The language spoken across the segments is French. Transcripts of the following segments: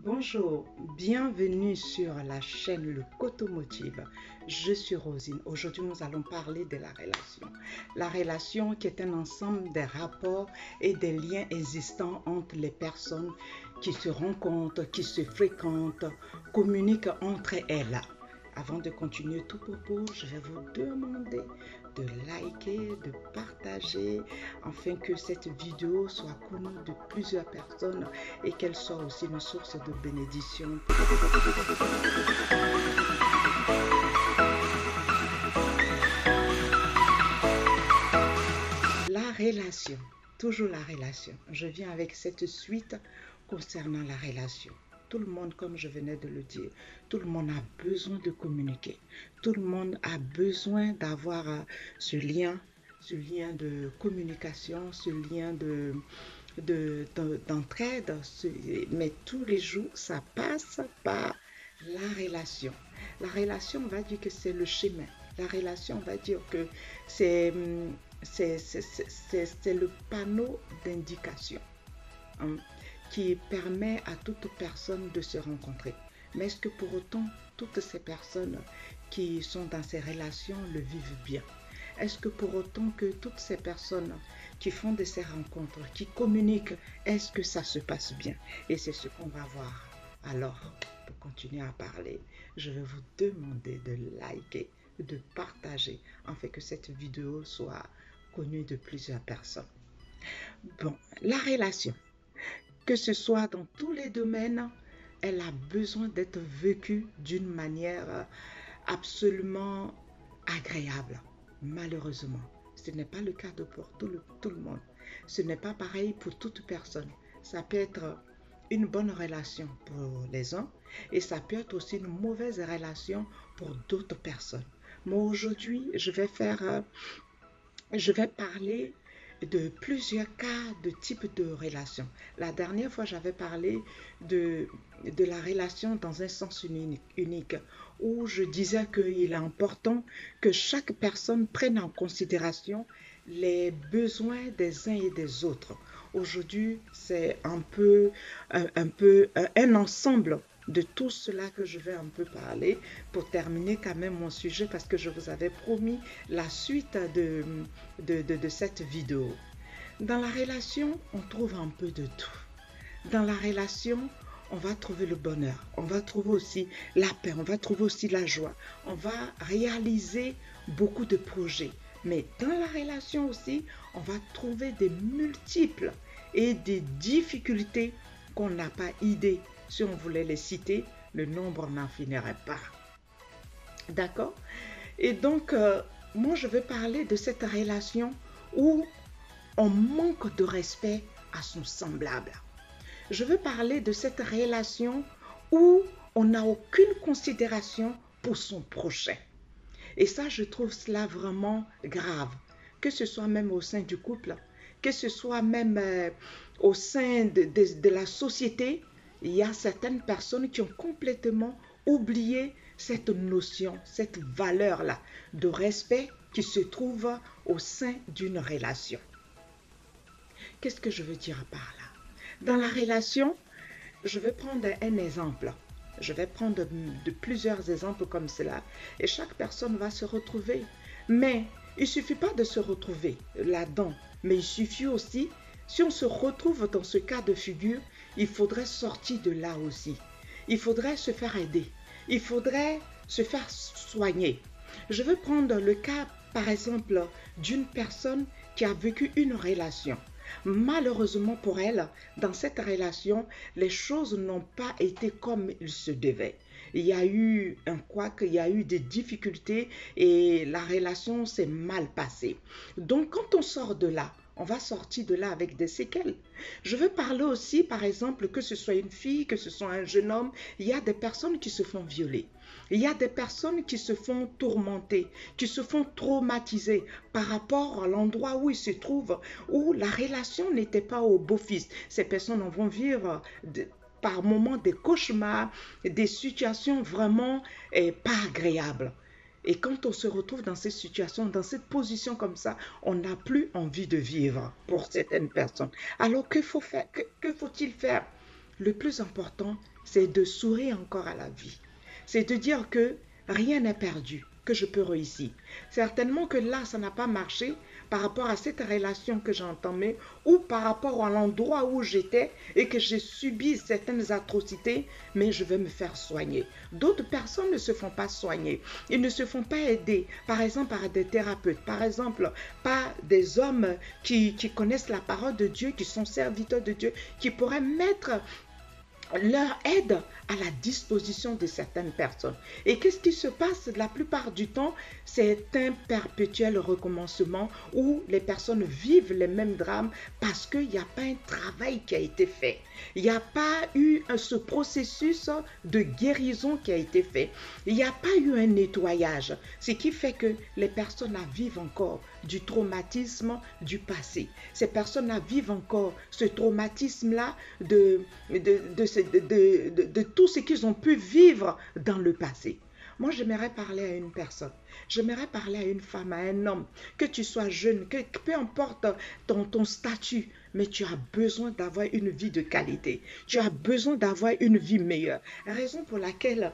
Bonjour, bienvenue sur la chaîne Le Cotomotive. Je suis Rosine. Aujourd'hui, nous allons parler de la relation. La relation qui est un ensemble des rapports et des liens existants entre les personnes qui se rencontrent, qui se fréquentent, communiquent entre elles. Avant de continuer tout propos, je vais vous demander de liker, de partager, afin que cette vidéo soit connue de plusieurs personnes et qu'elle soit aussi une source de bénédiction. La relation, toujours la relation. Je viens avec cette suite concernant la relation. Tout le monde, comme je venais de le dire, tout le monde a besoin de communiquer. Tout le monde a besoin d'avoir ce lien de communication, ce lien d'entraide. Mais tous les jours, ça passe par la relation. La relation, on va dire que c'est le chemin. La relation, on va dire que c'est le panneau d'indication, hein, qui permet à toute personne de se rencontrer. Mais est-ce que pour autant, toutes ces personnes qui sont dans ces relations le vivent bien? Est-ce que pour autant que toutes ces personnes qui font de ces rencontres, qui communiquent, est-ce que ça se passe bien? Et c'est ce qu'on va voir. Alors, pour continuer à parler, je vais vous demander de liker, de partager, afin que cette vidéo soit connue de plusieurs personnes. Bon, la relation, que ce soit dans tous les domaines, elle a besoin d'être vécue d'une manière absolument agréable. Malheureusement, ce n'est pas le cas pour tout le monde. Ce n'est pas pareil pour toute personne. Ça peut être une bonne relation pour les uns et ça peut être aussi une mauvaise relation pour d'autres personnes. Moi, aujourd'hui, je vais parler de plusieurs cas de type de relation. La dernière fois, j'avais parlé de la relation dans un sens unique, où je disais qu'il est important que chaque personne prenne en considération les besoins des uns et des autres. Aujourd'hui, c'est un ensemble de tout cela que je vais un peu parler pour terminer quand même mon sujet, parce que je vous avais promis la suite de cette vidéo. Dans la relation, on trouve un peu de tout. Dans la relation, on va trouver le bonheur, on va trouver aussi la paix, on va trouver aussi la joie, on va réaliser beaucoup de projets. Mais dans la relation aussi, on va trouver des multiples et des difficultés qu'on n'a pas idée. Si on voulait les citer, le nombre n'en finirait pas. D'accord? Et donc, moi, je vais parler de cette relation où on manque de respect à son semblable. Je veux parler de cette relation où on n'a aucune considération pour son prochain. Et ça, je trouve cela vraiment grave. Que ce soit même au sein du couple, que ce soit même au sein de la société, il y a certaines personnes qui ont complètement oublié cette notion, cette valeur-là de respect qui se trouve au sein d'une relation. Qu'est-ce que je veux dire par là? Dans la relation, je vais prendre un exemple. Je vais prendre de plusieurs exemples comme cela et chaque personne va se retrouver. Mais il ne suffit pas de se retrouver là-dedans, mais il suffit aussi, si on se retrouve dans ce cas de figure, il faudrait sortir de là aussi. Il faudrait se faire aider. Il faudrait se faire soigner. Je vais prendre le cas, par exemple, d'une personne qui a vécu une relation. Malheureusement pour elle, dans cette relation, les choses n'ont pas été comme il se devait. Il y a eu un couac, il y a eu des difficultés et la relation s'est mal passée. Donc, quand on sort de là, on va sortir de là avec des séquelles. Je veux parler aussi, par exemple, que ce soit une fille, que ce soit un jeune homme, il y a des personnes qui se font violer. Il y a des personnes qui se font tourmenter, qui se font traumatiser par rapport à l'endroit où ils se trouvent, où la relation n'était pas au beau-fixe. Ces personnes vont vivre par moments des cauchemars, des situations vraiment pas agréables. Et quand on se retrouve dans cette situation, dans cette position comme ça, on n'a plus envie de vivre pour certaines personnes. Alors que faut-il faire? le plus important, c'est de sourire encore à la vie. C'est de dire que rien n'est perdu, que je peux réussir. Certainement que là, ça n'a pas marché par rapport à cette relation que j'ai entamée ou par rapport à l'endroit où j'étais et que j'ai subi certaines atrocités, mais je vais me faire soigner. D'autres personnes ne se font pas soigner. Ils ne se font pas aider, par exemple par des thérapeutes, par exemple par des hommes qui connaissent la parole de Dieu, qui sont serviteurs de Dieu, qui pourraient mettre leur aide à la disposition de certaines personnes. Et qu'est-ce qui se passe la plupart du temps? C'est un perpétuel recommencement où les personnes vivent les mêmes drames parce qu'il n'y a pas un travail qui a été fait. Il n'y a pas eu ce processus de guérison qui a été fait. Il n'y a pas eu un nettoyage, ce qui fait que les personnes vivent encore du traumatisme du passé. Ces personnes vivent encore ce traumatisme-là de tout ce qu'ils ont pu vivre dans le passé. Moi, j'aimerais parler à une personne. J'aimerais parler à une femme, à un homme, que tu sois jeune, que peu importe ton statut, mais tu as besoin d'avoir une vie de qualité. Tu as besoin d'avoir une vie meilleure. Raison pour laquelle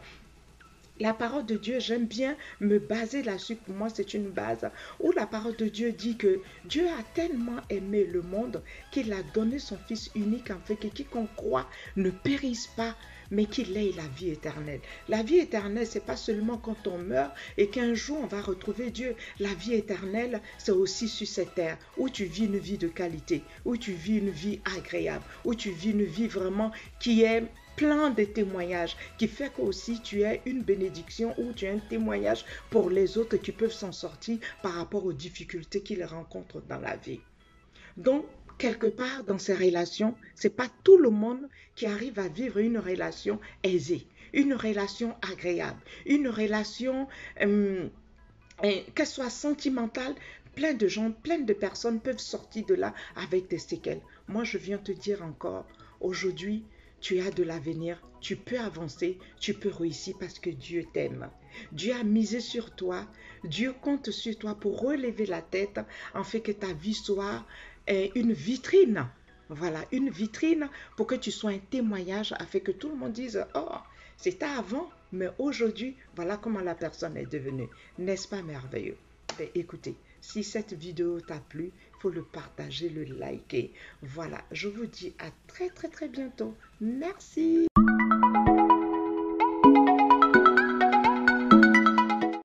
la parole de Dieu, j'aime bien me baser là-dessus. Pour moi, c'est une base où la parole de Dieu dit que Dieu a tellement aimé le monde qu'il a donné son Fils unique afin que quiconque croit ne périsse pas, mais qu'il ait la vie éternelle. La vie éternelle, c'est pas seulement quand on meurt et qu'un jour on va retrouver Dieu. La vie éternelle, c'est aussi sur cette terre où tu vis une vie de qualité, où tu vis une vie agréable, où tu vis une vie vraiment qui est plein de témoignages, qui fait qu'aussi tu es une bénédiction ou tu es un témoignage pour les autres qui peuvent s'en sortir par rapport aux difficultés qu'ils rencontrent dans la vie. Donc, quelque part dans ces relations, c'est pas tout le monde qui arrive à vivre une relation aisée, une relation agréable, une relation qu'elle soit sentimentale. Plein de gens, plein de personnes peuvent sortir de là avec des séquelles. Moi, je viens te dire encore, aujourd'hui, tu as de l'avenir, tu peux avancer, tu peux réussir parce que Dieu t'aime. Dieu a misé sur toi, Dieu compte sur toi pour relever la tête, en fait que ta vie soit une vitrine. Voilà, une vitrine pour que tu sois un témoignage afin que tout le monde dise « Oh, c'était avant, mais aujourd'hui, voilà comment la personne est devenue. » N'est-ce pas merveilleux? Écoutez, si cette vidéo t'a plu, il faut le partager, le liker. Voilà, je vous dis à très très très bientôt. Merci.